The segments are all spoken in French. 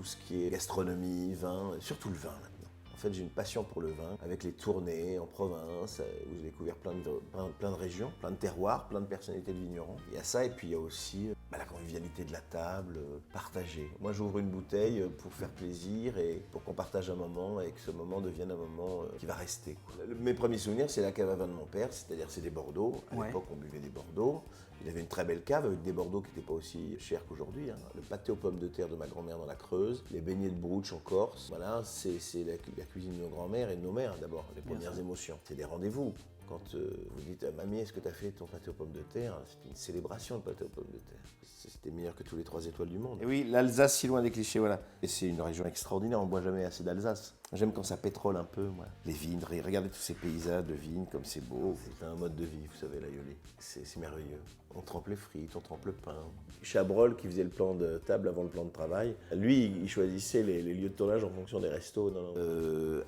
tout ce qui est gastronomie, vin, surtout le vin maintenant. En fait, j'ai une passion pour le vin, avec les tournées en province, où j'ai découvert plein de régions, plein de terroirs, plein de personnalités de vignerons. Il y a ça, et puis il y a aussi la convivialité de la table, partager. Moi, j'ouvre une bouteille pour faire plaisir et pour qu'on partage un moment et que ce moment devienne un moment qui va rester. Mes premiers souvenirs, c'est la cave à vin de mon père, c'est-à-dire c'est des Bordeaux. À l'époque, on buvait des Bordeaux. Il avait une très belle cave avec des Bordeaux qui n'étaient pas aussi chers qu'aujourd'hui. Le pâté aux pommes de terre de ma grand-mère dans la Creuse, les beignets de Brouch en Corse. Voilà, c'est la cuisine de nos grands-mères et de nos mères d'abord, les premières émotions. C'est des rendez-vous. Quand vous dites « Mamie, est-ce que tu as fait ton pâté aux pommes de terre ?» C'est une célébration, le pâté aux pommes de terre. C'était meilleur que tous les 3 étoiles du monde. Et oui, l'Alsace, si loin des clichés, voilà. Et c'est une région extraordinaire, on ne boit jamais assez d'Alsace. J'aime quand ça pétrole un peu, moi. Les vignes, regardez tous ces paysages de vignes, comme c'est beau. C'est un mode de vie, vous savez, l'aïoli. C'est merveilleux. On trempe les frites, on trempe le pain. Chabrol, qui faisait le plan de table avant le plan de travail, lui, il choisissait les lieux de tournage en fonction des restos.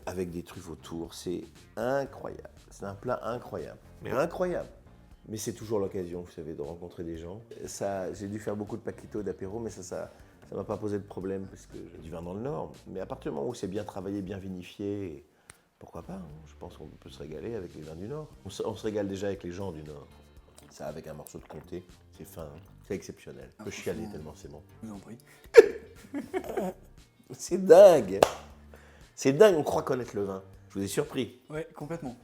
Avec des truffes autour, c'est incroyable. C'est un plat incroyable. Mais incroyable. Mais c'est toujours l'occasion, vous savez, de rencontrer des gens. J'ai dû faire beaucoup de paquito, d'apéro, mais ça m'a pas posé de problème parce que j'ai du vin dans le Nord. Mais à partir du moment où c'est bien travaillé, bien vinifié, pourquoi pas, hein. Je pense qu'on peut se régaler avec les vins du Nord. On se régale déjà avec les gens du Nord. Ça, avec un morceau de comté, c'est fin, hein. C'est exceptionnel. Je peux chialer tellement c'est bon. Je vous en prie. C'est dingue. C'est dingue, on croit connaître le vin. Je vous ai surpris. Ouais, complètement.